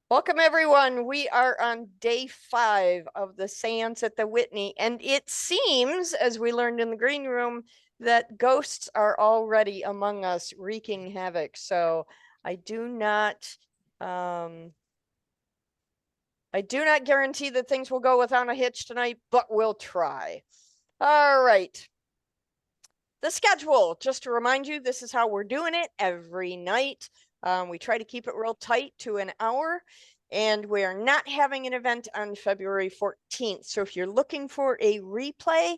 Welcome, everyone. We are on day 5 of the Seance at the Whitney, and it seems, as we learned in the green room, that ghosts are already among us, wreaking havoc. So I do not guarantee that things will go without a hitch tonight, but we'll try. All right. The schedule, just to remind you, this is how we're doing it every night. We try to keep it real tight to an hour, and we are not having an event on February 14th. So if you're looking for a replay,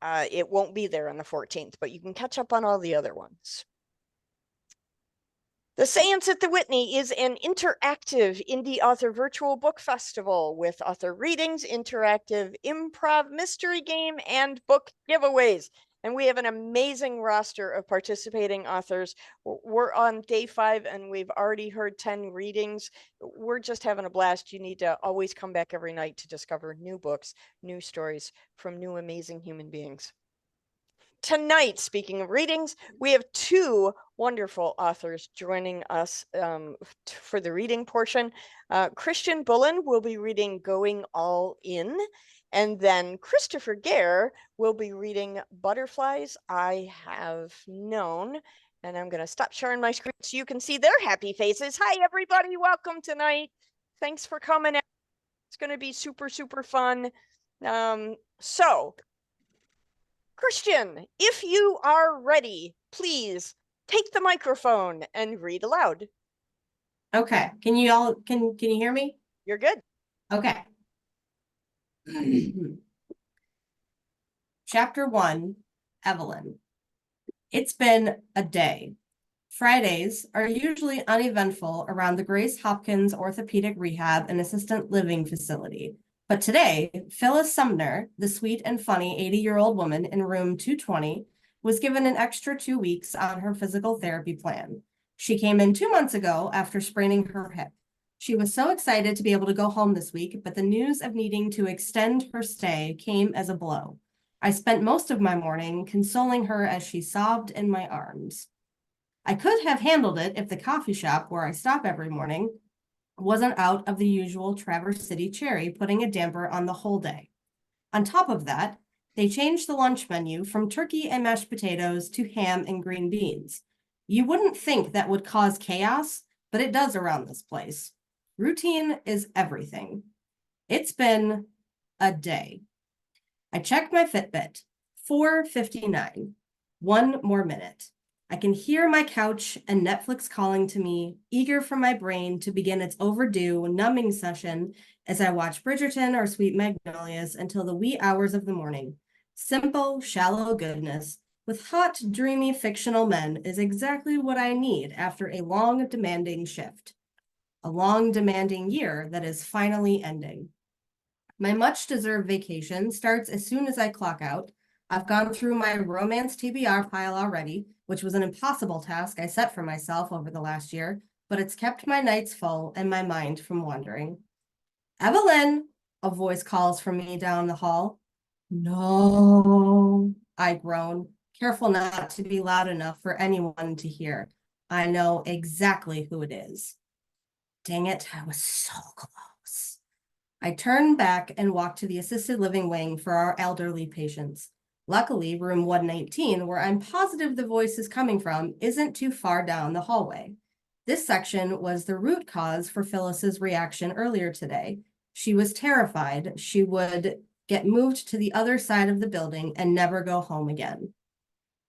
it won't be there on the 14th, but you can catch up on all the other ones. The Seance at the Whitney is an interactive indie author virtual book festival with author readings, interactive improv mystery game, and book giveaways. And we have an amazing roster of participating authors. We're on day 5 and we've already heard 10 readings. We're just having a blast. You need to always come back every night to discover new books, new stories from new amazing human beings. Tonight, speaking of readings, we have 2 wonderful authors joining us for the reading portion. Christian Bullen will be reading Going All In, and then Christopher Gare will be reading Butterflies I Have Known. And I'm going to stop sharing my screen so you can see their happy faces. Hi, everybody. Welcome tonight. Thanks for coming out. It's going to be super, super fun. Christian, if you are ready, please take the microphone and read aloud. Okay. Can you hear me? You're good. Okay. Chapter 1, Evelyn. It's been a day. Fridays are usually uneventful around the Grace Hopkins Orthopedic Rehab and Assistant Living Facility. But today, Phyllis Sumner, the sweet and funny 80-year-old woman in room 220, was given an extra 2 weeks on her physical therapy plan. She came in 2 months ago after spraining her hip. She was so excited to be able to go home this week, but the news of needing to extend her stay came as a blow. I spent most of my morning consoling her as she sobbed in my arms. I could have handled it if the coffee shop where I stop every morning wasn't out of the usual Traverse City cherry, putting a damper on the whole day. On top of that, they changed the lunch menu from turkey and mashed potatoes to ham and green beans. You wouldn't think that would cause chaos, but it does around this place. Routine is everything. It's been a day. I checked my Fitbit. 4:59. 1 more minute. I can hear my couch and Netflix calling to me, eager for my brain to begin its overdue numbing session as I watch Bridgerton or Sweet Magnolias until the wee hours of the morning. Simple, shallow goodness with hot, dreamy fictional men is exactly what I need after a long, demanding shift. A long, demanding year that is finally ending. My much-deserved vacation starts as soon as I clock out. I've gone through my romance TBR pile already, which was an impossible task I set for myself over the last year, but it's kept my nights full and my mind from wandering. Evelyn, a voice calls from me down the hall. No, I groan, careful not to be loud enough for anyone to hear. I know exactly who it is. Dang it, I was so close. I turn back and walk to the assisted living wing for our elderly patients. Luckily, room 119, where I'm positive the voice is coming from, isn't too far down the hallway. This section was the root cause for Phyllis's reaction earlier today. She was terrified she would get moved to the other side of the building and never go home again.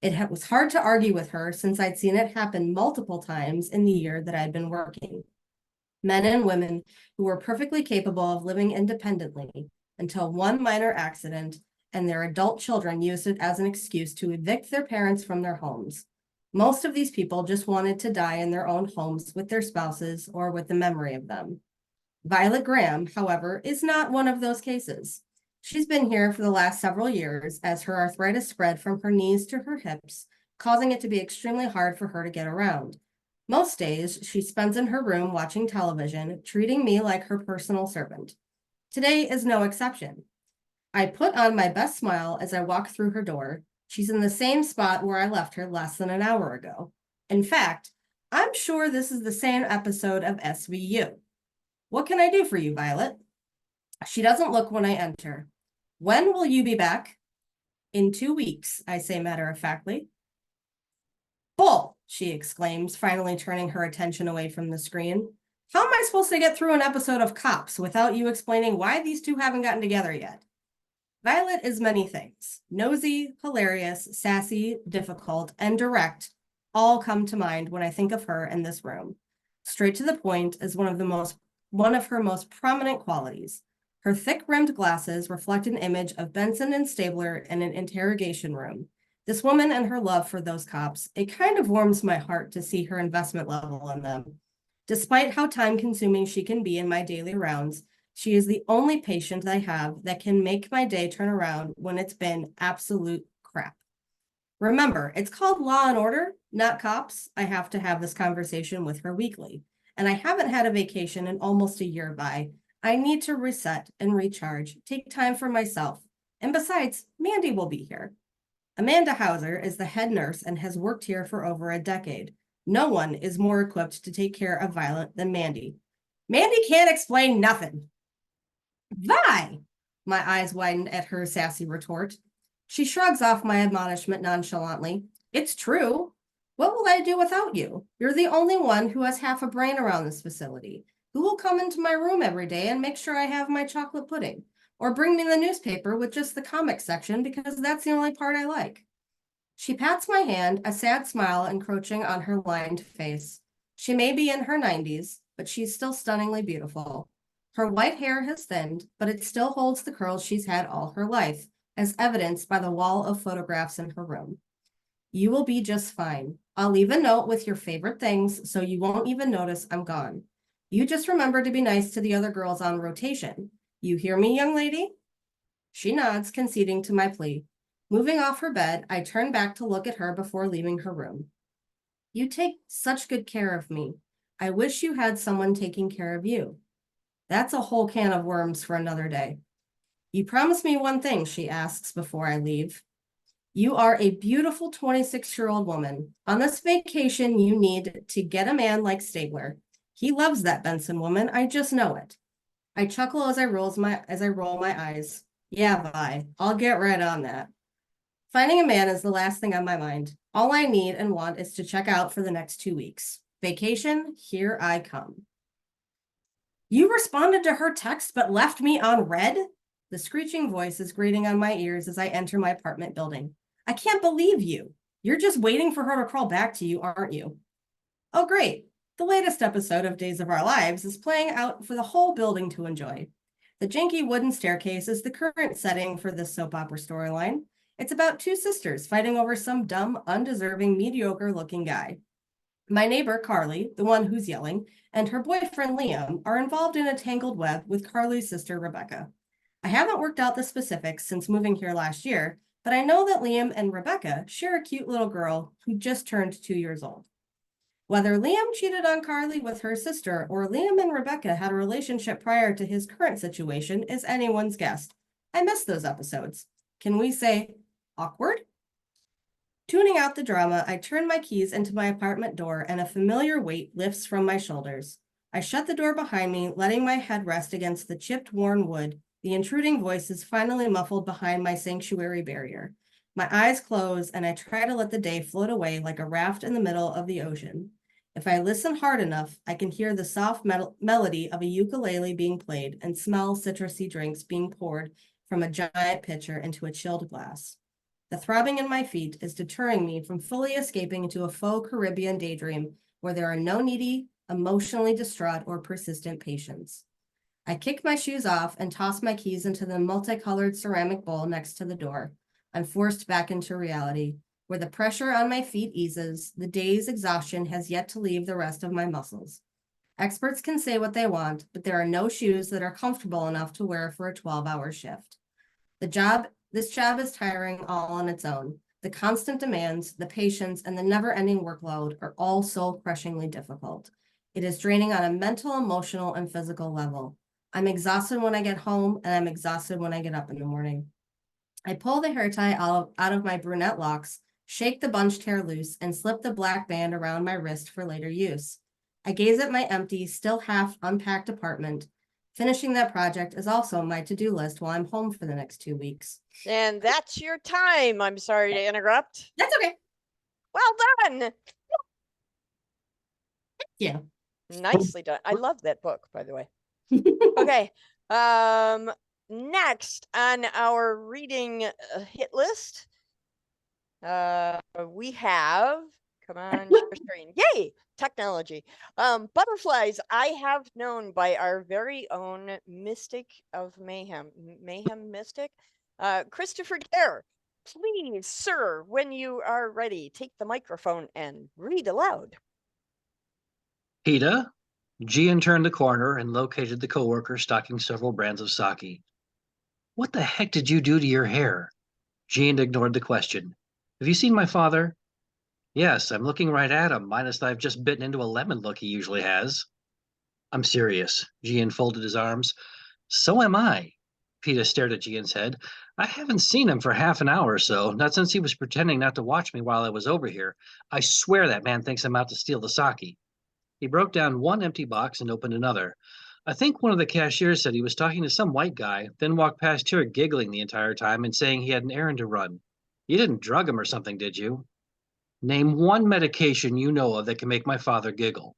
It was hard to argue with her since I'd seen it happen multiple times in the year that I'd been working. Men and women who were perfectly capable of living independently until one minor accident and their adult children used it as an excuse to evict their parents from their homes. Most of these people just wanted to die in their own homes with their spouses or with the memory of them. Violet Graham, however, is not one of those cases. She's been here for the last several years as her arthritis spread from her knees to her hips, causing it to be extremely hard for her to get around. Most days, she spends in her room watching television, treating me like her personal servant. Today is no exception. I put on my best smile as I walk through her door. She's in the same spot where I left her less than an hour ago. In fact, I'm sure this is the same episode of SVU. What can I do for you, Violet? She doesn't look when I enter. When will you be back? In 2 weeks, I say matter-of-factly. Bull, she exclaims, finally turning her attention away from the screen. How am I supposed to get through an episode of Cops without you explaining why these two haven't gotten together yet? Violet is many things. Nosy, hilarious, sassy, difficult, and direct all come to mind when I think of her in this room. Straight to the point is one of her most prominent qualities. Her thick-rimmed glasses reflect an image of Benson and Stabler in an interrogation room. This woman and her love for those cops, it kind of warms my heart to see her investment level in them. Despite how time-consuming she can be in my daily rounds, she is the only patient I have that can make my day turn around when it's been absolute crap. Remember, it's called Law and Order, not Cops. I have to have this conversation with her weekly. And I haven't had a vacation in almost a year by. I need to reset and recharge, take time for myself. And besides, Mandy will be here. Amanda Hauser is the head nurse and has worked here for over a decade. No one is more equipped to take care of Violet than Mandy. Mandy can't explain nothing. Vi! My eyes widened at her sassy retort. She shrugs off my admonishment nonchalantly. It's true. What will I do without you? You're the only one who has half a brain around this facility. Who will come into my room every day and make sure I have my chocolate pudding? Or bring me the newspaper with just the comics section because that's the only part I like. She pats my hand, a sad smile encroaching on her lined face. She may be in her 90s, but she's still stunningly beautiful. Her white hair has thinned, but it still holds the curls she's had all her life, as evidenced by the wall of photographs in her room. You will be just fine. I'll leave a note with your favorite things so you won't even notice I'm gone. You just remember to be nice to the other girls on rotation. You hear me, young lady? She nods, conceding to my plea. Moving off her bed, I turn back to look at her before leaving her room. You take such good care of me. I wish you had someone taking care of you. That's a whole can of worms for another day. You promise me one thing, she asks before I leave. You are a beautiful 26-year-old woman. On this vacation, you need to get a man like Stabler. He loves that Benson woman. I just know it. I chuckle as I roll my eyes. Yeah, Vi, I'll get right on that. Finding a man is the last thing on my mind. All I need and want is to check out for the next 2 weeks. Vacation, here I come. You responded to her text but left me on red? The screeching voice is grating on my ears as I enter my apartment building. I can't believe you. You're just waiting for her to crawl back to you, aren't you? Oh, great. The latest episode of Days of Our Lives is playing out for the whole building to enjoy. The janky wooden staircase is the current setting for this soap opera storyline. It's about two sisters fighting over some dumb, undeserving, mediocre-looking guy. My neighbor, Carly, the one who's yelling, and her boyfriend, Liam, are involved in a tangled web with Carly's sister, Rebecca. I haven't worked out the specifics since moving here last year, but I know that Liam and Rebecca share a cute little girl who just turned 2 years old. Whether Liam cheated on Carly with her sister or Liam and Rebecca had a relationship prior to his current situation is anyone's guess. I missed those episodes. Can we say awkward? Tuning out the drama, I turn my keys into my apartment door and a familiar weight lifts from my shoulders. I shut the door behind me, letting my head rest against the chipped, worn wood. The intruding voice is finally muffled behind my sanctuary barrier. My eyes close and I try to let the day float away like a raft in the middle of the ocean. If I listen hard enough, I can hear the soft melody of a ukulele being played and smell citrusy drinks being poured from a giant pitcher into a chilled glass. The throbbing in my feet is deterring me from fully escaping into a faux Caribbean daydream where there are no needy, emotionally distraught, or persistent patients. I kick my shoes off and toss my keys into the multicolored ceramic bowl next to the door. I'm forced back into reality, where the pressure on my feet eases, the day's exhaustion has yet to leave the rest of my muscles. Experts can say what they want, but there are no shoes that are comfortable enough to wear for a 12-hour shift. This job is tiring all on its own. The constant demands, the patience, and the never-ending workload are all so crushingly difficult. It is draining on a mental, emotional, and physical level. I'm exhausted when I get home, and I'm exhausted when I get up in the morning. I pull the hair tie out of my brunette locks shake the bunched hair loose, and slip the black band around my wrist for later use. I gaze at my empty, still half unpacked apartment. Finishing that project is also on my to-do list while I'm home for the next 2 weeks. And that's your time. I'm sorry to interrupt. That's okay. Well done. Yeah. Nicely done. I love that book, by the way. Okay. Next on our reading hit list, we have, come on, share screen. Yay, technology. Butterflies I have known by our very own mystic of mayhem mystic, Christopher Dare. Please, sir, when you are ready, take the microphone and read aloud. PETA, Gian turned the corner and located the coworker stocking several brands of sake. What the heck did you do to your hair? Gian ignored the question. Have you seen my father? Yes, I'm looking right at him, minus that I've just bitten into a lemon look he usually has. I'm serious. Gian folded his arms. So am I. PETA stared at Gian's head. I haven't seen him for half an hour or so, not since he was pretending not to watch me while I was over here. I swear that man thinks I'm out to steal the sake. He broke down one empty box and opened another. I think one of the cashiers said he was talking to some white guy, then walked past here giggling the entire time and saying he had an errand to run. You didn't drug him or something, did you? Name one medication you know of that can make my father giggle.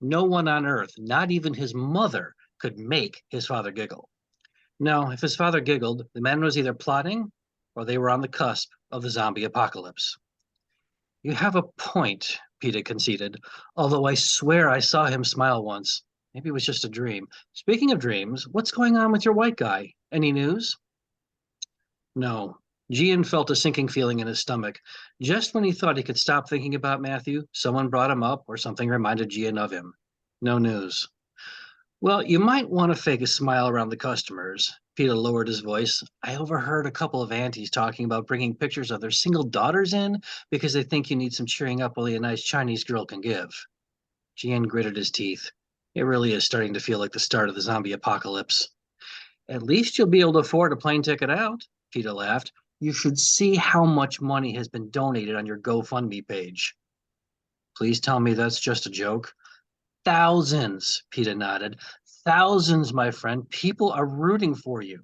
No one on earth, not even his mother, could make his father giggle. No, if his father giggled, the man was either plotting or they were on the cusp of the zombie apocalypse. You have a point, PETA conceded, although I swear I saw him smile once. Maybe it was just a dream. Speaking of dreams, what's going on with your white guy? Any news? No. Gian felt a sinking feeling in his stomach. Just when he thought he could stop thinking about Matthew, someone brought him up or something reminded Gian of him. No news. Well, you might want to fake a smile around the customers. PETA lowered his voice. I overheard a couple of aunties talking about bringing pictures of their single daughters in because they think you need some cheering up only a nice Chinese girl can give. Gian gritted his teeth. It really is starting to feel like the start of the zombie apocalypse. At least you'll be able to afford a plane ticket out, PETA laughed. You should see how much money has been donated on your GoFundMe page. Please tell me that's just a joke. Thousands, PETA nodded. Thousands, my friend. People are rooting for you.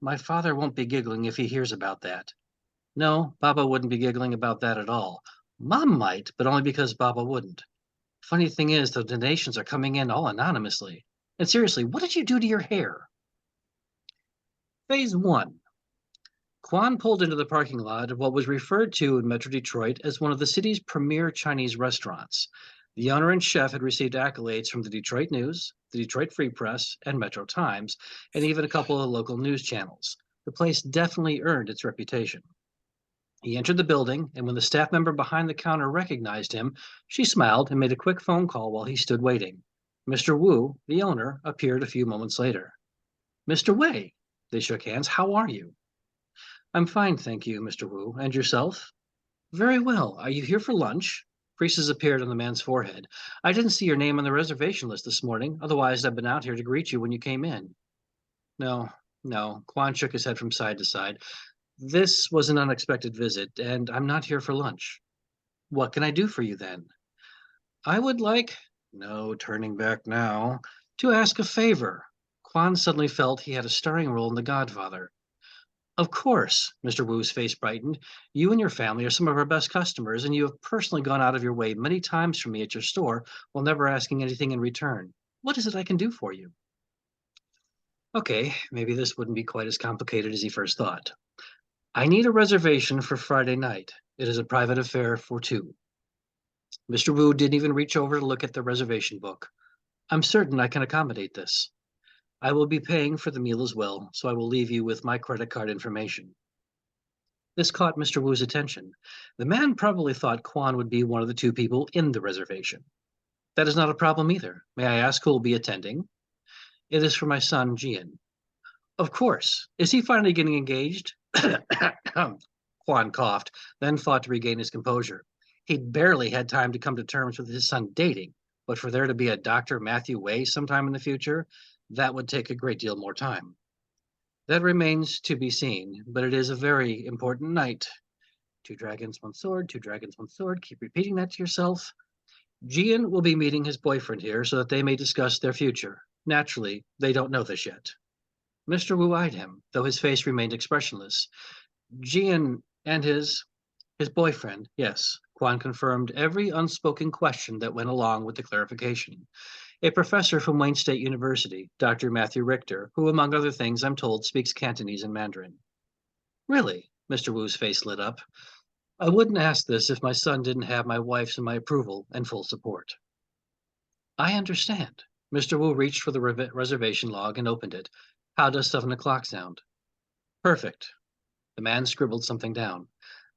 My father won't be giggling if he hears about that. No, Baba wouldn't be giggling about that at all. Mom might, but only because Baba wouldn't. Funny thing is, the donations are coming in all anonymously. And seriously, what did you do to your hair? Phase 1. Quan pulled into the parking lot of what was referred to in Metro Detroit as one of the city's premier Chinese restaurants. The owner and chef had received accolades from the Detroit News, the Detroit Free Press, and Metro Times, and even a couple of local news channels. The place definitely earned its reputation. He entered the building, and when the staff member behind the counter recognized him, she smiled and made a quick phone call while he stood waiting. Mr. Wu, the owner, appeared a few moments later. Mr. Wei, they shook hands. How are you? I'm fine, thank you, Mr. Wu. And yourself? Very well. Are you here for lunch? Creases appeared on the man's forehead. I didn't see your name on the reservation list this morning. Otherwise, I'd been out here to greet you when you came in. No. Quan shook his head from side to side. This was an unexpected visit, and I'm not here for lunch. What can I do for you then? I would like, no turning back now, to ask a favor. Quan suddenly felt he had a starring role in The Godfather. Of course, Mr. Wu's face brightened. You and your family are some of our best customers, and you have personally gone out of your way many times for me at your store while never asking anything in return. What is it I can do for you? Okay, maybe this wouldn't be quite as complicated as he first thought. I need a reservation for Friday night. It is a private affair for two. Mr. Wu didn't even reach over to look at the reservation book. I'm certain I can accommodate this. I will be paying for the meal as well, so I will leave you with my credit card information. This caught Mr. Wu's attention. The man probably thought Quan would be one of the two people in the reservation. That is not a problem either. May I ask who will be attending? It is for my son, Gian. Of course. Is he finally getting engaged? Quan coughed, then fought to regain his composure. He'd barely had time to come to terms with his son dating, but for there to be a Dr. Matthew Way sometime in the future, that would take a great deal more time. That remains to be seen, but it is a very important night. 2 dragons, 1 sword, 2 dragons, 1 sword. Keep repeating that to yourself. Gian will be meeting his boyfriend here so that they may discuss their future. Naturally, they don't know this yet. Mr. Wu eyed him, though his face remained expressionless. Gian and his boyfriend, yes. Quan confirmed every unspoken question that went along with the clarification. A professor from Wayne State University, Dr. Matthew Richter, who, among other things, I'm told, speaks Cantonese and Mandarin. Really? Mr. Wu's face lit up. I wouldn't ask this if my son didn't have my wife's and my approval and full support. I understand. Mr. Wu reached for the reservation log and opened it. How does 7 o'clock sound? Perfect. The man scribbled something down.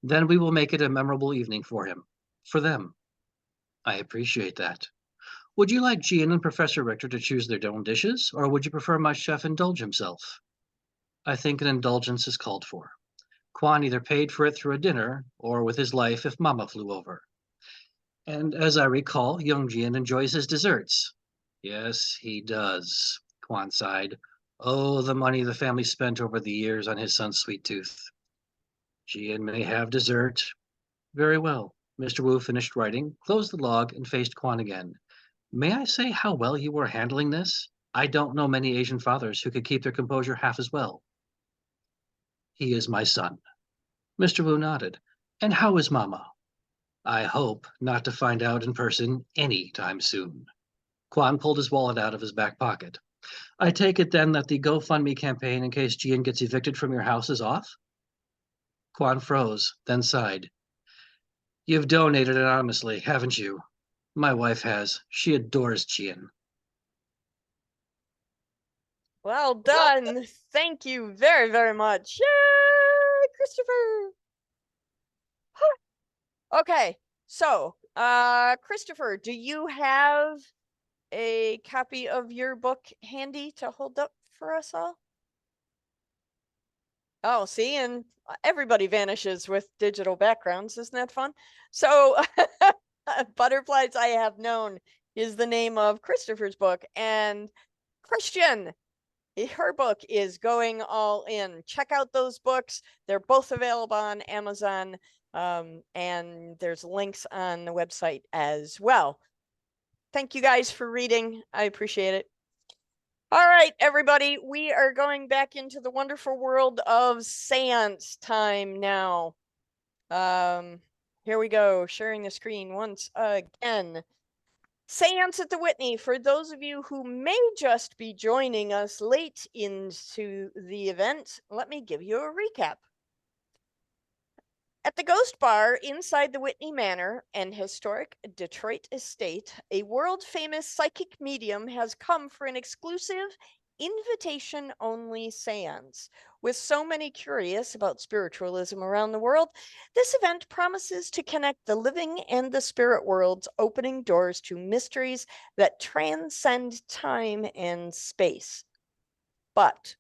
Then we will make it a memorable evening for him. For them. I appreciate that. Would you like Gian and Professor Richter to choose their own dishes, or would you prefer my chef indulge himself? I think an indulgence is called for. Quan either paid for it through a dinner, or with his life if Mama flew over. And as I recall, young Gian enjoys his desserts. Yes, he does, Quan sighed. Oh, the money the family spent over the years on his son's sweet tooth. Gian may have dessert. Very well. Mr. Wu finished writing, closed the log, and faced Quan again. May I say how well you were handling this? I don't know many Asian fathers who could keep their composure half as well. He is my son. Mr. Wu nodded. And how is Mama? I hope not to find out in person any time soon. Quan pulled his wallet out of his back pocket. I take it then that the GoFundMe campaign in case Gian gets evicted from your house is off? Quan froze, then sighed. You've donated anonymously, haven't you? My wife has. She adores Gian. Well done. Thank you very, very much. Yay, Christopher. Okay, so Christopher, do you have a copy of your book handy to hold up for us all? Oh, see, and everybody vanishes with digital backgrounds. Isn't that fun? So Butterflies I Have Known is the name of Christopher's book, and Christian, her book is Going All In. Check out those books. They're both available on Amazon, and there's links on the website as well. Thank you guys for reading. I appreciate it. All right, everybody, we are going back into the wonderful world of seance time now. Here we go, sharing the screen once again. Seance at the Whitney, for those of you who may just be joining us late into the event, let me give you a recap. At the Ghost Bar inside the Whitney Manor, an historic Detroit estate, a world-famous psychic medium has come for an exclusive, invitation-only seance. With so many curious about spiritualism around the world, this event promises to connect the living and the spirit worlds, opening doors to mysteries that transcend time and space. But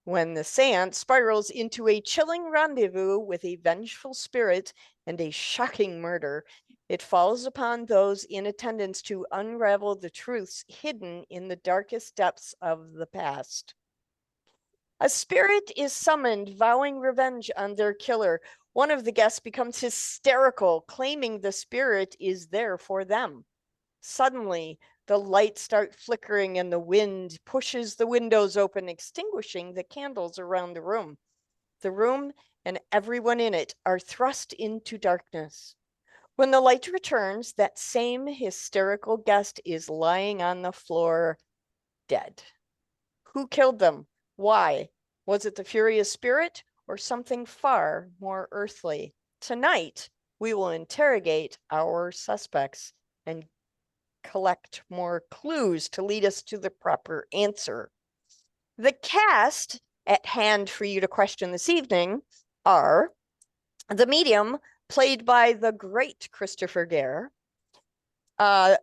when the seance spirals into a chilling rendezvous with a vengeful spirit and a shocking murder, it falls upon those in attendance to unravel the truths hidden in the darkest depths of the past. A spirit is summoned, vowing revenge on their killer. One of the guests becomes hysterical, claiming the spirit is there for them. Suddenly, the lights start flickering and the wind pushes the windows open, extinguishing the candles around the room. The room and everyone in it are thrust into darkness. When the light returns, that same hysterical guest is lying on the floor, dead. Who killed them? Why? Was it the furious spirit or something far more earthly? Tonight, we will interrogate our suspects and collect more clues to lead us to the proper answer. The cast at hand for you to question this evening are the medium, played by the great Christopher Gare.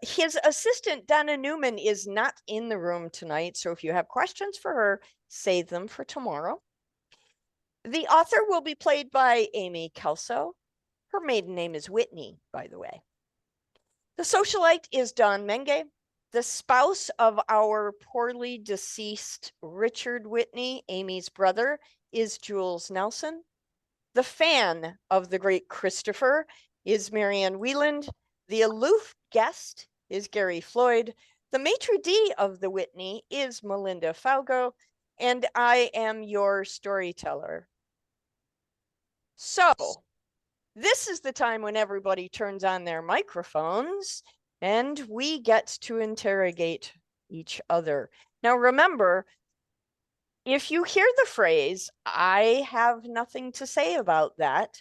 His assistant, Donna Newman, is not in the room tonight, so if you have questions for her, save them for tomorrow. The author will be played by Amy Kelso. Her maiden name is Whitney, by the way. The socialite is Don Menge. The spouse of our poorly deceased Richard Whitney, Amy's brother, is Jules Nelson. The fan of the great Christopher is Marianne Wieland. The aloof guest is Gary Floyd. The maitre d' of the Whitney is Melinda Falgo. And I am your storyteller. So, this is the time when everybody turns on their microphones and we get to interrogate each other. Now, remember, if you hear the phrase, I have nothing to say about that,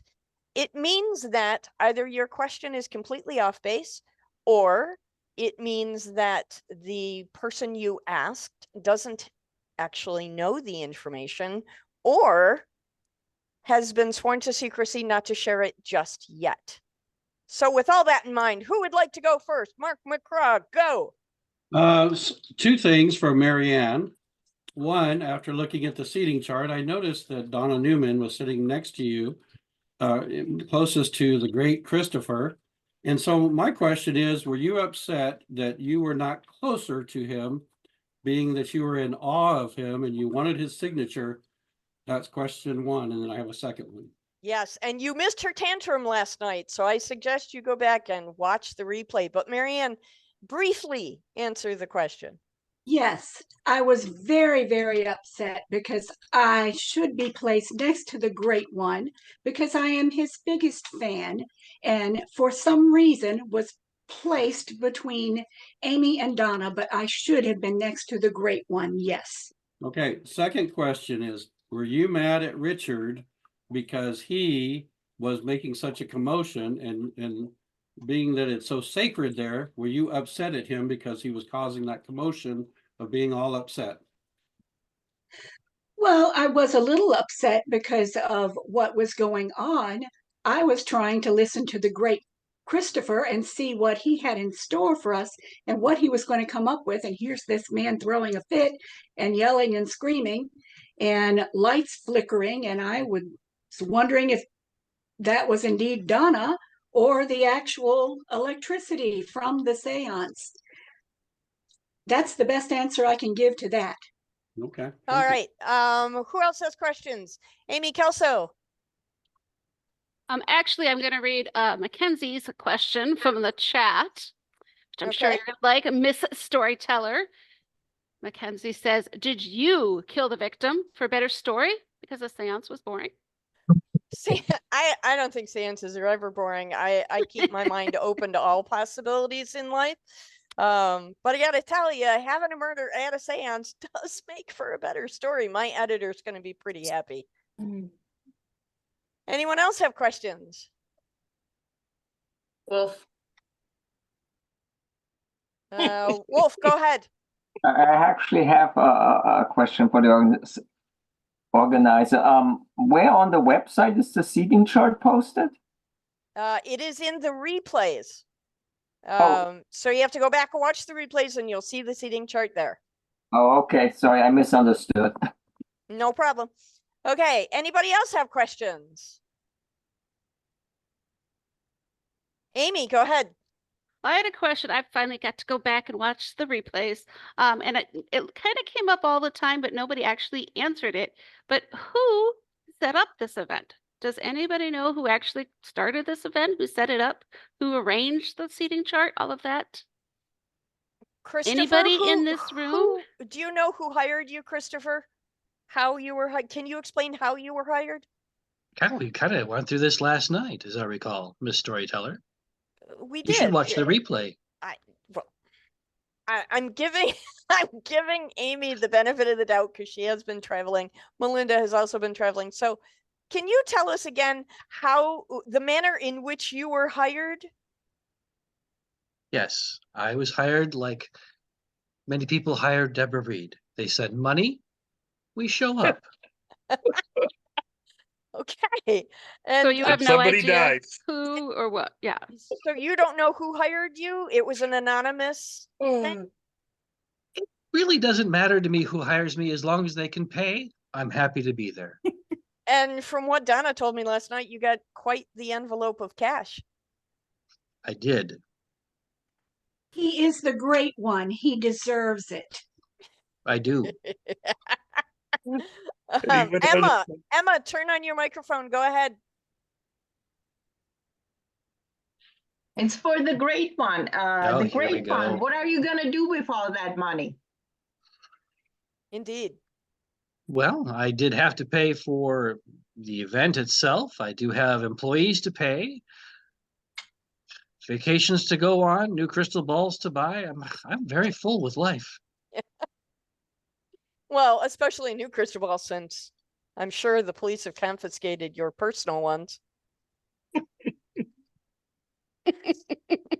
it means that either your question is completely off base, or it means that the person you asked doesn't actually know the information, or has been sworn to secrecy not to share it just yet. So with all that in mind, who would like to go first? Mark McCraw, go. Two things for Marianne. One, after looking at the seating chart, I noticed that Donna Newman was sitting next to you, closest to the great Christopher. And so my question is, were you upset that you were not closer to him, being that you were in awe of him and you wanted his signature? That's question one. And then I have a second one. Yes, and you missed her tantrum last night, so I suggest you go back and watch the replay. But Marianne, briefly answer the question. Yes, I was very, very upset because I should be placed next to the great one because I am his biggest fan, and for some reason was placed between Amy and Donna, but I should have been next to the great one. Yes. Okay, second question is, were you mad at Richard because he was making such a commotion and being that it's so sacred there, were you upset at him because he was causing that commotion of being all upset? Well, I was a little upset because of what was going on. I was trying to listen to the great Christopher and see what he had in store for us and what he was going to come up with. And here's this man throwing a fit and yelling and screaming and lights flickering. And I was wondering if that was indeed Donna or the actual electricity from the seance. That's the best answer I can give to that. Okay. All right. Who else has questions? Amy Kelso. Actually, I'm going to read Mackenzie's question from the chat, which I'm sure Okay. you're gonna like, Miss Storyteller. Mackenzie says, did you kill the victim for a better story? Because the seance was boring. See, I don't think seances are ever boring. I keep my mind open to all possibilities in life. But I gotta tell you, having a murder at a seance does make for a better story. My editor's gonna be pretty happy. Anyone else have questions? Wolf. Wolf, go ahead. I actually have a question for the organizer. Where on the website is the seating chart posted? It is in the replays. Oh. So you have to go back and watch the replays and you'll see the seating chart there. Oh, okay. Sorry, I misunderstood. No problem. Okay, anybody else have questions? Amy, go ahead. I had a question. I finally got to go back and watch the replays. And it kind of came up all the time, but nobody actually answered it. But who set up this event? Does anybody know who actually started this event? Who set it up? Who arranged the seating chart? All of that? Christopher, Anybody in this room? Do you know who hired you, Christopher? How you were hired? Can you explain how you were hired? We kind of went through this last night, as I recall, Miss Storyteller. We did. You should watch the replay. I'm giving I'm giving Amy the benefit of the doubt because she has been traveling. Melinda has also been traveling. So can you tell us again how the manner in which you were hired? Yes, I was hired like many people hired Deborah Reed. They said, money, we show up. Okay. And So you have no somebody idea dies. who or what? Yeah. so you don't know who hired you? It was an anonymous thing? Really doesn't matter to me who hires me as long as they can pay. I'm happy to be there. And from what Donna told me last night, you got quite the envelope of cash. I did. He is the great one. He deserves it. I do. Emma, turn on your microphone. Go ahead. It's for the great one. Oh, The here we great one. go. What are you gonna do with all that money? Indeed. Well, I did have to pay for the event itself. I do have employees to pay, vacations to go on, new crystal balls to buy. I'm very full with life. Well, especially new crystal ball, since I'm sure the police have confiscated your personal ones.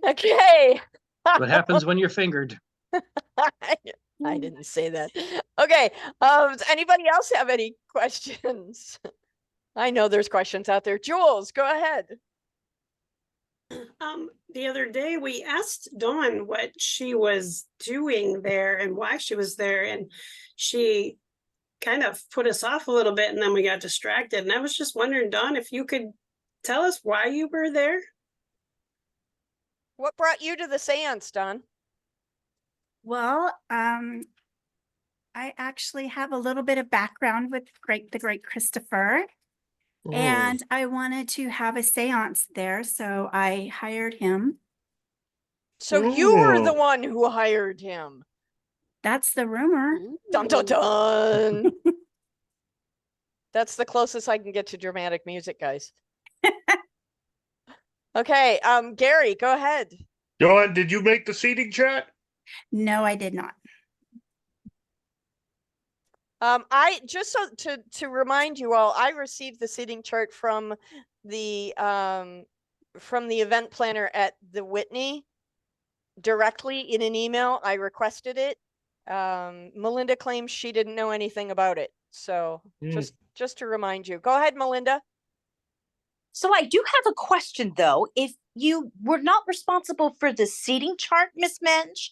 Okay. What happens when you're fingered? I didn't say that. Okay. Does anybody else have any questions? I know there's questions out there. Jules, go ahead. The other day we asked Dawn what she was doing there and why she was there, and she kind of put us off a little bit, and then we got distracted. And I was just wondering, Dawn, if you could tell us why you were there? What brought you to the seance, Don? Well, I actually have a little bit of background with the great Christopher, and I wanted to have a seance there, so I hired him. So you were the one who hired him. That's the rumor. Dun dun dun. That's the closest I can get to dramatic music, guys. Okay, Gary, go ahead. Dawn, did you make the seating chart? No, I did not. I just so to remind you all, I received the seating chart from the event planner at the Whitney directly in an email. I requested it. Melinda claims she didn't know anything about it. So just to remind you. Go ahead, Melinda. So I do have a question though. If you were not responsible for the seating chart, Miss Mensch,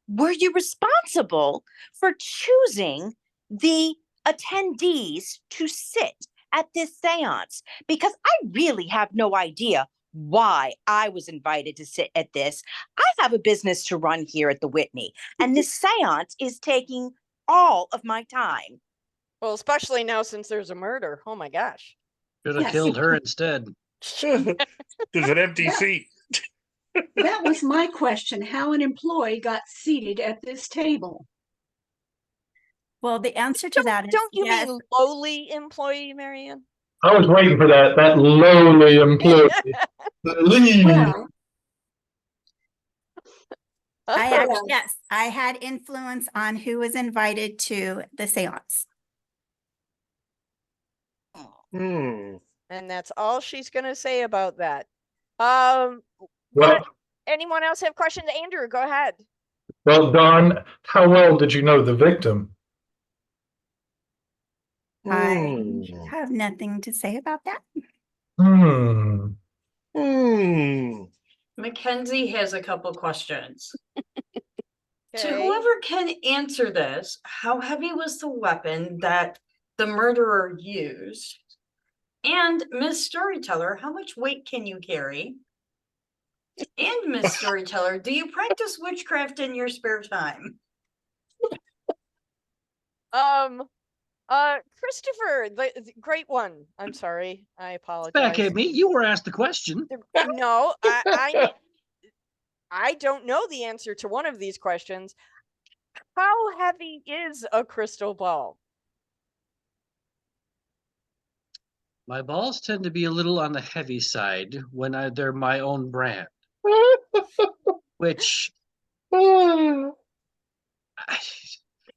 were you responsible for choosing the attendees to sit at this seance? Because I really have no idea why I was invited to sit at this. I have a business to run here at the Whitney, and this seance is taking all of my time. Well, especially now since there's a murder. Oh my gosh. Should have killed her instead. There's an empty seat. That was my question, how an employee got seated at this table. Well, the answer to that is Don't you yes. mean lowly employee, Marianne? I was waiting for that lowly employee. Well, Yes, I had influence on who was invited to the seance. And that's all she's going to say about that. Well, Anyone else have questions? Andrew, go ahead. well, Don, how well did you know the victim? I have nothing to say about that. Mackenzie has a couple questions. To Okay. whoever can answer this, how heavy was the weapon that the murderer used? And Miss Storyteller, how much weight can you carry? And Miss Storyteller, do you practice witchcraft in your spare time? Christopher, the great one. I'm sorry. I apologize. Back at me. You were asked the question. No, I don't know the answer to one of these questions. How heavy is a crystal ball? My balls tend to be a little on the heavy side when they're my own brand, which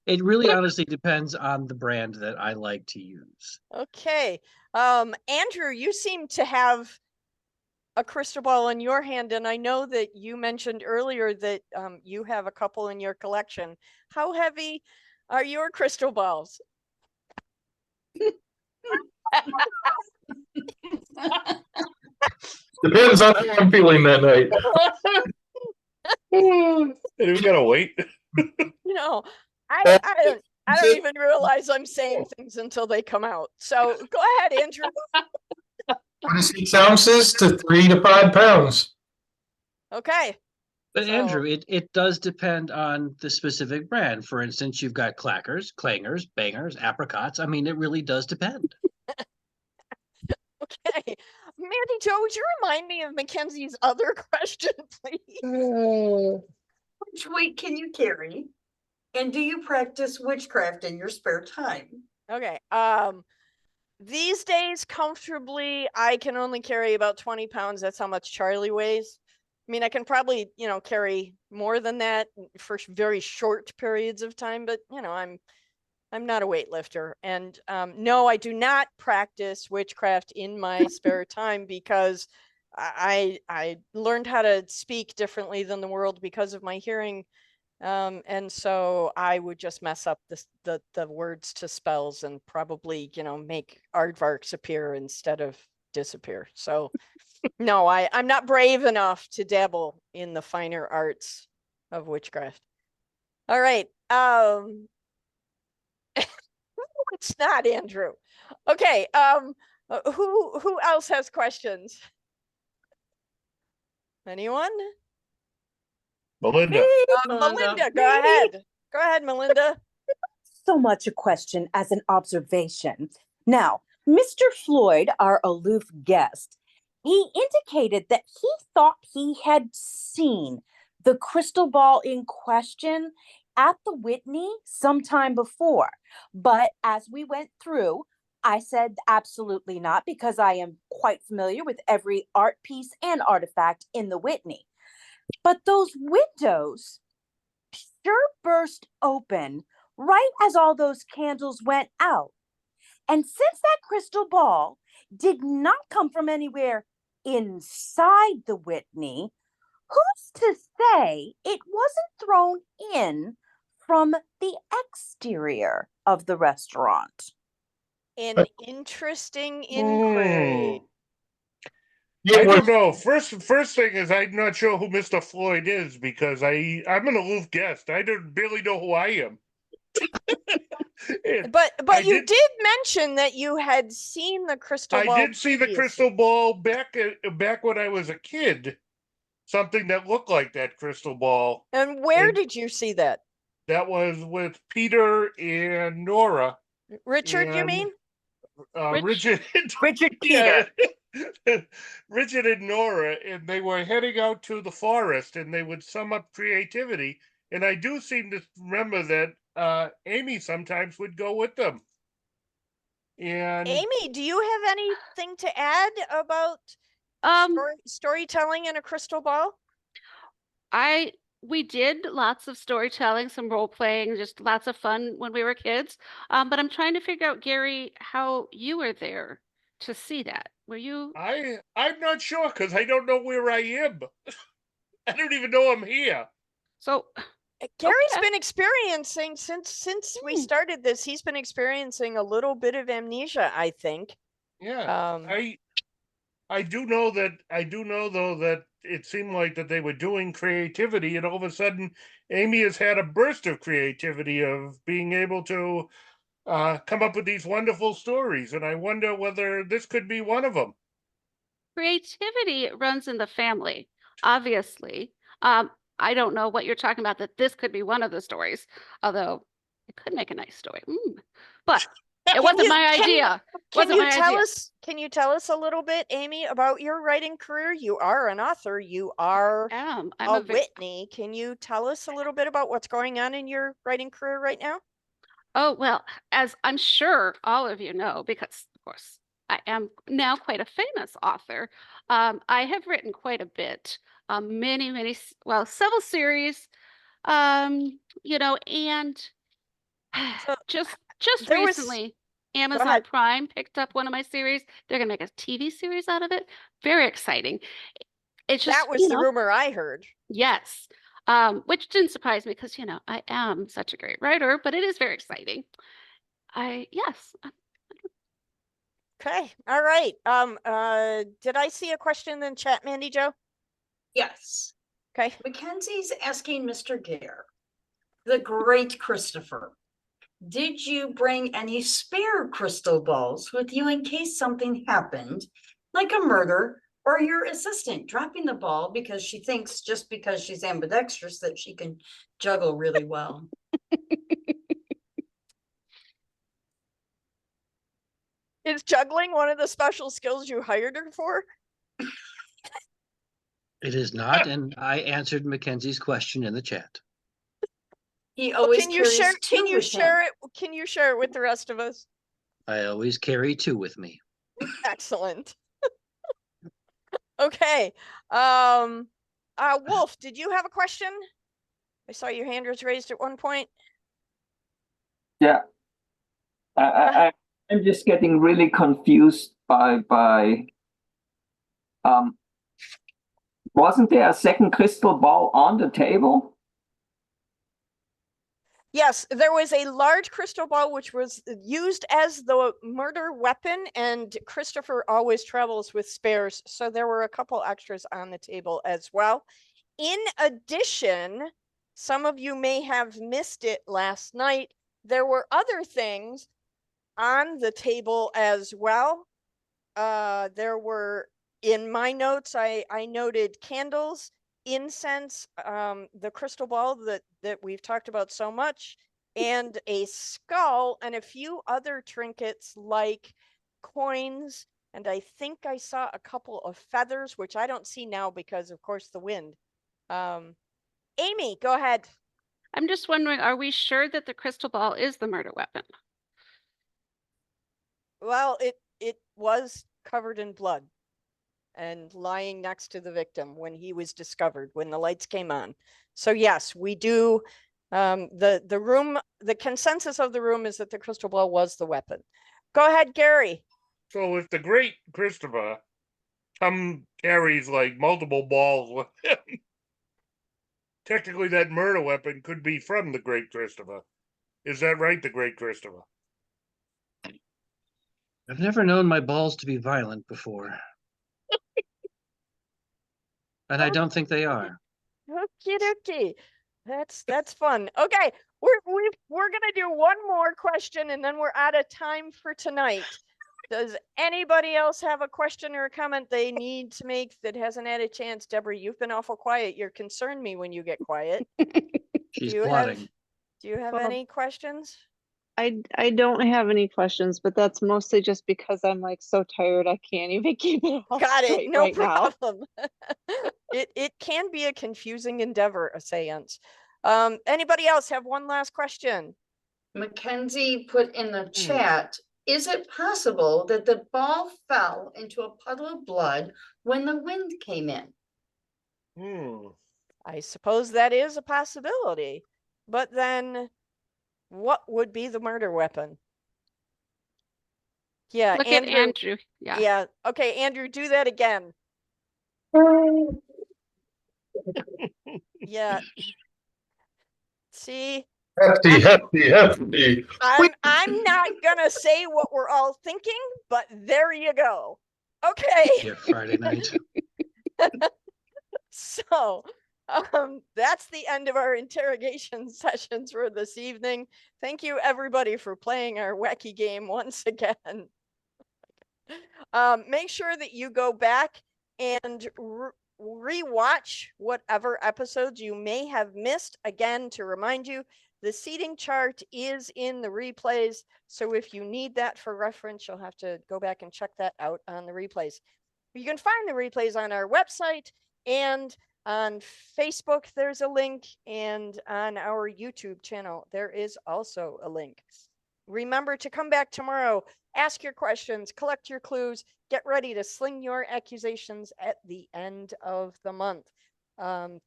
it really honestly depends on the brand that I like to use. Okay. Andrew, you seem to have a crystal ball in your hand, and I know that you mentioned earlier that you have a couple in your collection. How heavy are your crystal balls? Depends on how I'm feeling that night. And we gotta wait. I don't even realize I'm saying things until they come out. So go ahead, Andrew. 26 ounces to 3 to 5 pounds. Okay. But Andrew, it does depend on the specific brand. For instance, you've got clackers, clangers, bangers, apricots. I mean, it really does depend. Okay. Mandy Jo, would you remind me of Mackenzie's other question, please? Which weight can you carry? And do you practice witchcraft in your spare time? Okay. These days, comfortably, I can only carry about 20 pounds. That's how much Charlie weighs. I mean, I can probably, carry more than that for very short periods of time, but I'm not a weightlifter. And no, I do not practice witchcraft in my spare time because I learned how to speak differently than the world because of my hearing. And so I would just mess up the words to spells and probably, make aardvarks appear instead of disappear. So no, I'm not brave enough to dabble in the finer arts of witchcraft. All right. It's not Andrew. Okay. Who else has questions? Anyone? Melinda. Melinda, go ahead. Go ahead, Melinda. So much a question as an observation. Now, Mr. Floyd, our aloof guest, he indicated that he thought he had seen the crystal ball in question at the Whitney sometime before. But as we went through, I said absolutely not, because I am quite familiar with every art piece and artifact in the Whitney. But those windows sure burst open right as all those candles went out. And since that crystal ball did not come from anywhere inside the Whitney, who's to say it wasn't thrown in from the exterior of the restaurant? An interesting inquiry. I don't know. First thing is, I'm not sure who Mr. Floyd is because I'm an aloof guest. I barely know who I am. But you did mention that you had seen the crystal ball. I did see the crystal ball back when I was a kid. Something that looked like that crystal ball. And where did you see that? That was with Peter and Nora. Richard, you mean? Richard. Richard Peter. Richard and Nora, and they were heading out to the forest, and they would sum up creativity. And I do seem to remember that Amy sometimes would go with them. And Amy, do you have anything to add about storytelling in a crystal ball? We did lots of storytelling, some role playing, just lots of fun when we were kids. But I'm trying to figure out, Gary, how you were there to see that. Were you? I'm not sure because I don't know where I am. I don't even know I'm here. So Gary's been experiencing since we started this. He's been experiencing a little bit of amnesia, I think. Yeah. I do know though that it seemed like that they were doing creativity, and all of a sudden Amy has had a burst of creativity of being able to come up with these wonderful stories, and I wonder whether this could be one of them. Creativity runs in the family, obviously. I don't know what you're talking about, that this could be one of the stories, although it could make a nice story. But it wasn't my idea. Can you tell us a little bit, Amy, about your writing career? You are an author. You are I'm a Whitney. Can you tell us a little bit about what's going on in your writing career right now? Oh, well, as I'm sure all of you know, because of course I am now quite a famous author, I have written quite a bit, several series, and just recently, Amazon Prime picked up one of my series. They're gonna make a TV series out of it. Very exciting. It's just that was the rumor I heard. Yes. Which didn't surprise me because I am such a great writer, but it is very exciting. Yes. Okay. All right. Did I see a question in chat, Mandy Jo? Yes. Okay. Mackenzie's asking Mr. Gare, the great Christopher, did you bring any spare crystal balls with you in case something happened, like a murder, or your assistant dropping the ball because she thinks just because she's ambidextrous that she can juggle really well? Is juggling one of the special skills you hired her for? It is not, and I answered Mackenzie's question in the chat. He Well, always can you share? carries two Can you with share him. it? Can you share it with the rest of us? I always carry 2 with me. Excellent. Okay. Wolf, did you have a question? I saw your hand was raised at one point. Yeah. I'm just getting really confused by wasn't there a second crystal ball on the table? Yes, there was a large crystal ball which was used as the murder weapon, and Christopher always travels with spares, so there were a couple extras on the table as well. In addition, some of you may have missed it last night, there were other things on the table as well. There were, in my notes, I noted candles, incense, the crystal ball that we've talked about so much, and a skull, and a few other trinkets like coins, and I think I saw a couple of feathers, which I don't see now because, of course, the wind. Amy, go ahead. I'm just wondering, are we sure that the crystal ball is the murder weapon? Well, it was covered in blood and lying next to the victim when he was discovered, when the lights came on. So yes, we do. The consensus of the room is that the crystal ball was the weapon. Go ahead, Gary. So if the great Christopher carries like multiple balls with him, technically that murder weapon could be from the great Christopher. Is that right, the great Christopher? I've never known my balls to be violent before. And I don't think they are. Okie dokie. That's fun. Okay, we're gonna do one more question and then we're out of time for tonight. Does anybody else have a question or a comment they need to make that hasn't had a chance? Deborah, you've been awful quiet. You concern me when you get quiet. She's Do you plotting. have Well, any questions? I don't have any questions, but that's mostly just because I'm like so tired I can't even keep it all Got it. straight No right now. problem. It can be a confusing endeavor, a seance. Anybody else have one last question? Mackenzie put in the chat, is it possible that the ball fell into a puddle of blood when the wind came in? I suppose that is a possibility, but then what would be the murder weapon? Yeah, Look at Andrew. Yeah. Yeah. Okay, Andrew, do that again. Yeah. See? Hefty. I'm not gonna say what we're all thinking, but there you go. Okay. Yeah, Friday night. So that's the end of our interrogation sessions for this evening. Thank you everybody for playing our wacky game once again. Make sure that you go back and rewatch whatever episodes you may have missed. Again, to remind you, the seating chart is in the replays. So if you need that for reference, you'll have to go back and check that out on the replays. You can find the replays on our website and on Facebook, there's a link, and on our YouTube channel, there is also a link. Remember to come back tomorrow, ask your questions, collect your clues, get ready to sling your accusations at the end of the month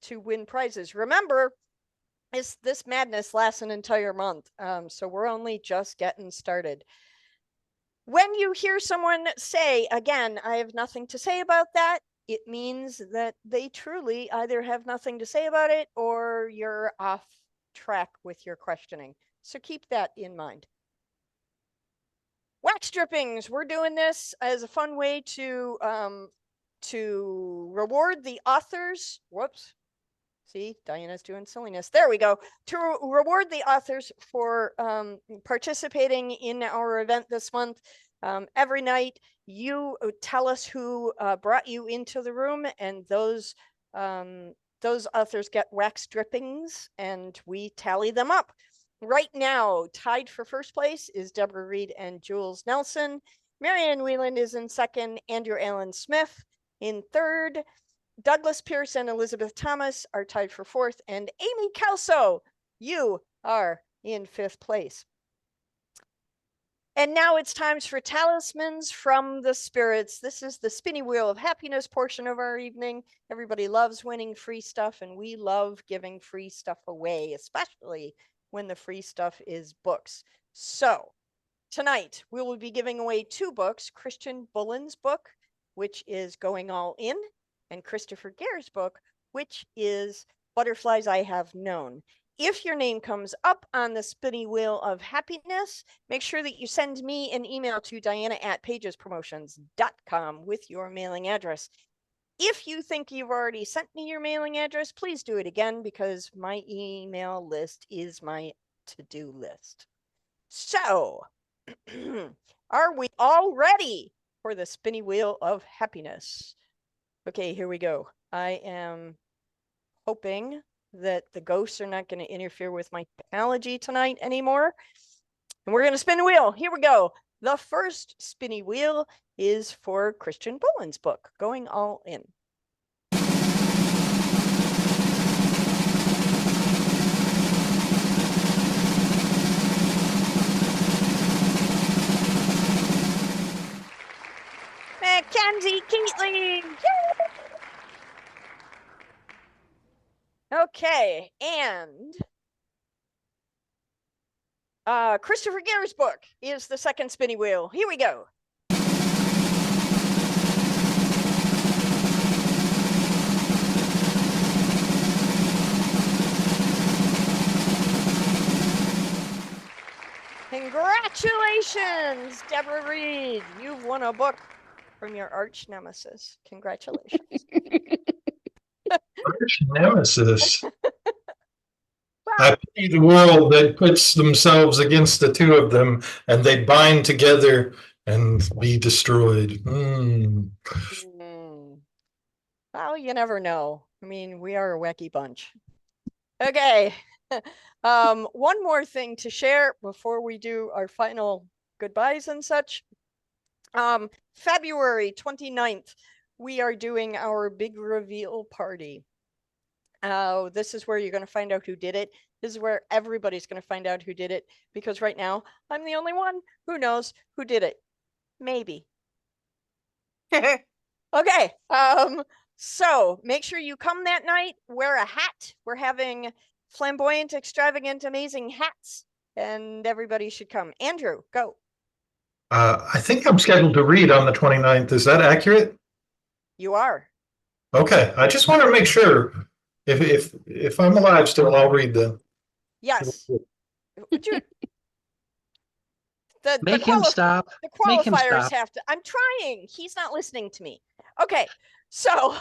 to win prizes. Remember, this madness lasts an entire month, so we're only just getting started. When you hear someone say, again, I have nothing to say about that, it means that they truly either have nothing to say about it or you're off track with your questioning. So keep that in mind. Wax drippings, we're doing this as a fun way to reward the authors. Whoops. See, Diana's doing silliness. There we go. To reward the authors for participating in our event this month. Every night, you tell us who brought you into the room, and those authors get wax drippings, and we tally them up. Right now, tied for first place is Deborah Reed and Jules Nelson, Marianne Wheeland is in second. Andrew Allen Smith in third. Douglas Pierce and Elizabeth Thomas are tied for fourth. And Amy Kelso, you are in fifth place. And now it's time for talismans from the spirits. This is the spinny wheel of happiness portion of our evening. Everybody loves winning free stuff, and we love giving free stuff away, especially when the free stuff is books. So tonight we will be giving away 2 books, Christian Bullen's book, which is Going All In, and Christopher Gare's book, which is Butterflies I Have Known. If your name comes up on the spinny wheel of happiness, make sure that you send me an email to diana@pagespromotions.com with your mailing address. If you think you've already sent me your mailing address, please do it again, because my email list is my to-do list. So, are we all ready for the spinny wheel of happiness? Okay, here we go. I am hoping that the ghosts are not going to interfere with my technology tonight anymore. And we're going to spin the wheel. Here we go. The first spinny wheel is for Christian Bullen's book, Going All In. Mackenzie Keatley. Okay, and Christopher Gare's book is the second spinny wheel. Here we go. Congratulations, Deborah Reed. You've won a book from your arch nemesis. Congratulations. Arch nemesis. I pity the world that puts themselves against the two of them and they bind together and be destroyed. Well, you never know. I mean, we are a wacky bunch. Okay. One more thing to share before we do our final goodbyes and such. February 29th, we are doing our big reveal party. This is where you're going to find out who did it. This is where everybody's going to find out who did it, because right now I'm the only one who knows who did it. Maybe. Okay. So make sure you come that night, wear a hat. We're having flamboyant, extravagant, amazing hats, and everybody should come. Andrew, go. I think I'm scheduled to read on the 29th. Is that accurate? You are. Okay. I just want to make sure if I'm alive still, I'll read them. Yes. Make him stop. The Make him qualifiers stop. have to. I'm trying. He's not listening to me. Okay. So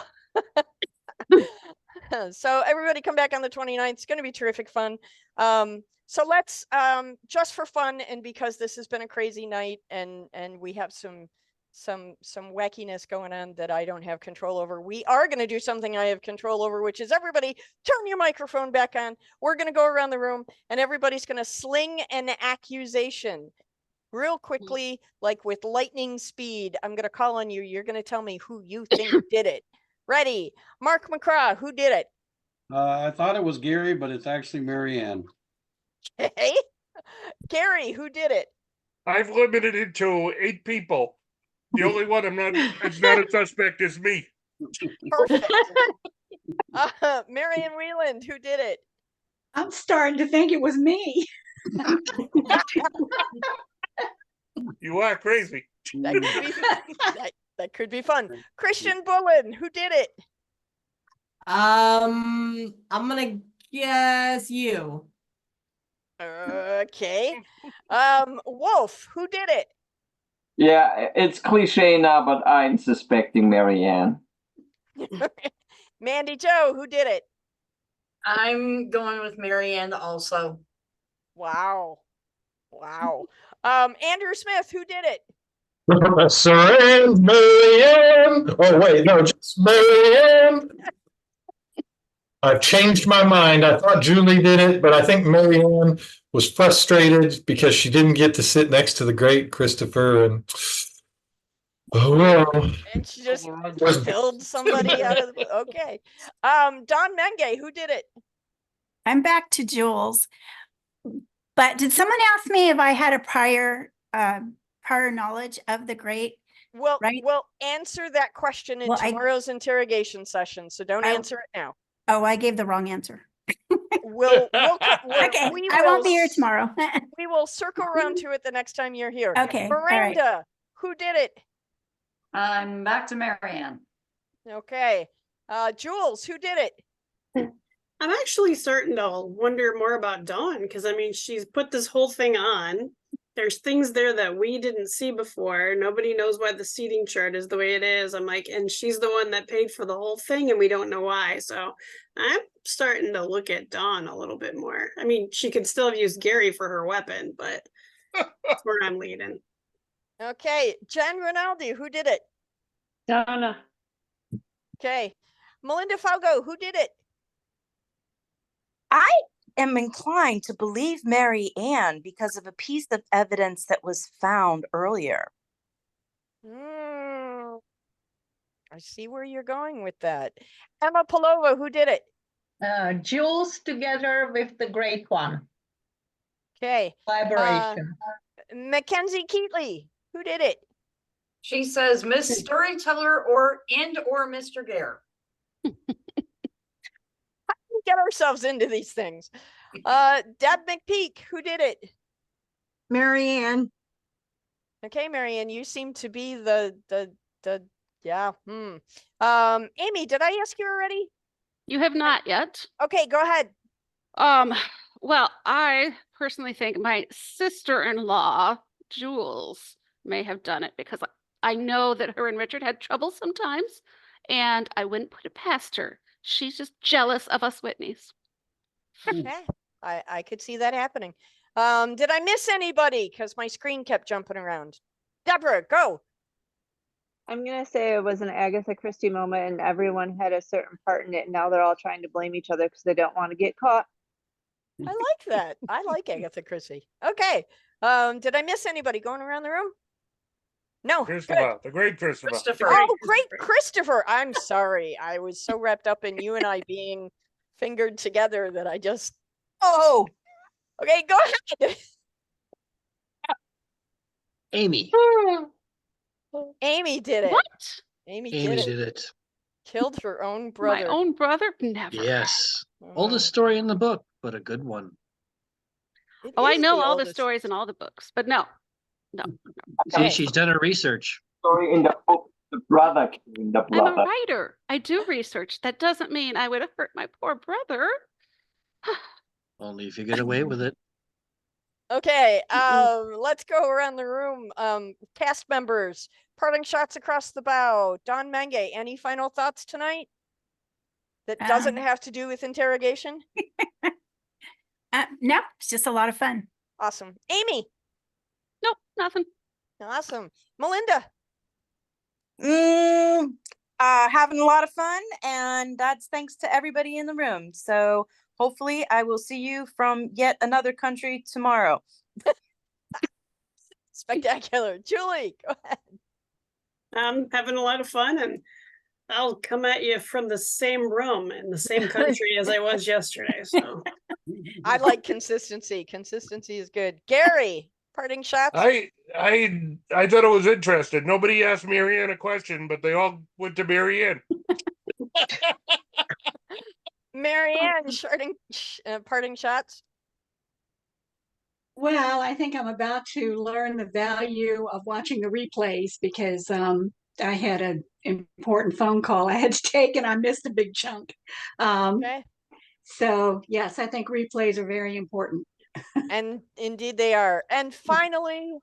so everybody come back on the 29th. It's going to be terrific fun. So let's just for fun, and because this has been a crazy night, and we have some wackiness going on that I don't have control over, we are going to do something I have control over, which is everybody turn your microphone back on. We're going to go around the room and everybody's going to sling an accusation real quickly, like with lightning speed. I'm going to call on you. You're going to tell me who you think did it. Ready? Mark McCraw, who did it? I thought it was Gary, but it's actually Marianne. Okay. Gary, who did it? I've limited it to 8 people. The only one it's not a suspect is me. Perfect. Marion Wheeland, who did it? I'm starting to think it was me. You are crazy. That could be fun. Christian Bullen, who did it? I'm gonna guess you. Okay. Wolf, who did it? Yeah, it's cliche now, but I'm suspecting Marianne. Mandy Joe, who did it? I'm going with Marianne also. Wow. Andrew Smith, who did it? Saran, Marianne. Oh wait, no, just Marianne. I've changed my mind. I thought Julie did it, but I think Marianne was frustrated because she didn't get to sit next to the great Christopher, and Oh, well. And she just Was- killed somebody out of the, okay. Don Menge, who did it? I'm back to Jules. But did someone ask me if I had a prior knowledge of the great? Well, Right. we'll answer that question in Well, tomorrow's interrogation session, so don't I- answer it now. Oh, I gave the wrong answer. We'll Okay, we I won't will be here s- tomorrow. We will circle around to it the next time you're here. Okay, all right. Miranda, who did it? I'm back to Marianne. Okay. Jules, who did it? I'm actually starting to wonder more about Dawn because I mean, she's put this whole thing on. There's things there that we didn't see before. Nobody knows why the seating chart is the way it is. I'm like, and she's the one that paid for the whole thing and we don't know why. So I'm starting to look at Dawn a little bit more. I mean, she could still have used Gary for her weapon, but that's where I'm leading. Okay. Jen Rinaldi, who did it? Donna. Okay. Melinda Falgo, who did it? I am inclined to believe Mary Ann because of a piece of evidence that was found earlier. I see where you're going with that. Emma Palova, who did it? Jules together with the great one. Okay. Collaboration. Mackenzie Keatley, who did it? She says Miss Storyteller or Mr. Gare. Get ourselves into these things. Deb McPeak, who did it? Marianne. Okay, Marianne, you seem to be the yeah. Amy, did I ask you already? You have not yet. Okay, go ahead. Well, I personally think my sister-in-law, Jules, may have done it because I know that her and Richard had trouble sometimes, and I wouldn't put it past her. She's just jealous of us Whitneys. Okay, I could see that happening. Did I miss anybody? Because my screen kept jumping around. Deborah, go. I'm gonna say it was an Agatha Christie moment and everyone had a certain part in it and now they're all trying to blame each other because they don't want to get caught. I like that. I like Agatha Christie. Okay. Did I miss anybody going around the room? No. Christopher, the great Christopher. Oh, great Christopher. I'm sorry. I was so wrapped up in you and I being fingered together that I just. Oh. Okay, go ahead. Amy. Amy did it. What? Amy Did it. Killed her own brother. My own brother? Never. Yes. Oldest story in the book, but a good one. Oh, I know all the stories in all the books, but no. See, she's done her research. Story in the book, the brother killing the I'm brother. a writer. I do research. That doesn't mean I would have hurt my poor brother. Only if you get away with it. Okay, let's go around the room. Cast members, parting shots across the bow. Don Menge, any final thoughts tonight? That doesn't have to do with interrogation? No, it's just a lot of fun. Awesome. Amy? Nope, nothing. Awesome. Melinda? Having a lot of fun, and that's thanks to everybody in the room. So hopefully I will see you from yet another country tomorrow. Spectacular. Julie, go ahead. I'm having a lot of fun and I'll come at you from the same room in the same country as I was yesterday. So I like consistency. Consistency is good. Gary, parting shots? I thought it was interesting. Nobody asked Marianne a question, but they all went to Marianne. Marianne, parting shots? Well, I think I'm about to learn the value of watching the replays because I had an important phone call I had to take and I missed a big chunk. Okay. So yes, I think replays are very important. And indeed they are. And finally,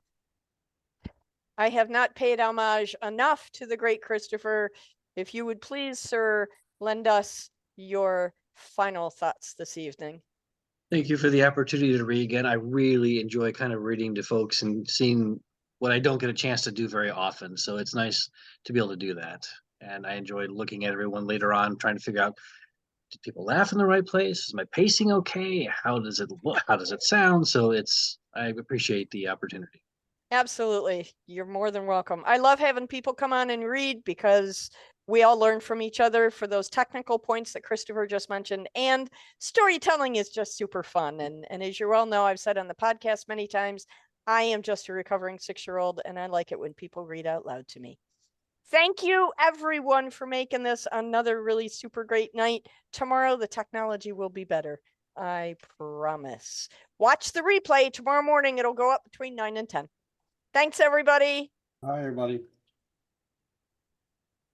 I have not paid homage enough to the great Christopher. If you would please, sir, lend us your final thoughts this evening. Thank you for the opportunity to read again. I really enjoy kind of reading to folks and seeing what I don't get a chance to do very often. So it's nice to be able to do that. And I enjoyed looking at everyone later on, trying to figure out, did people laugh in the right place? Is my pacing okay? How does it look? How does it sound? So I appreciate the opportunity. Absolutely. You're more than welcome. I love having people come on and read because we all learn from each other for those technical points that Christopher just mentioned. And storytelling is just super fun. And as you all know, I've said on the podcast many times, I am just a recovering 6-year-old and I like it when people read out loud to me. Thank you everyone for making this another really super great night. Tomorrow, the technology will be better. I promise. Watch the replay tomorrow morning. It'll go up between 9 and 10. Thanks, everybody. Hi, everybody.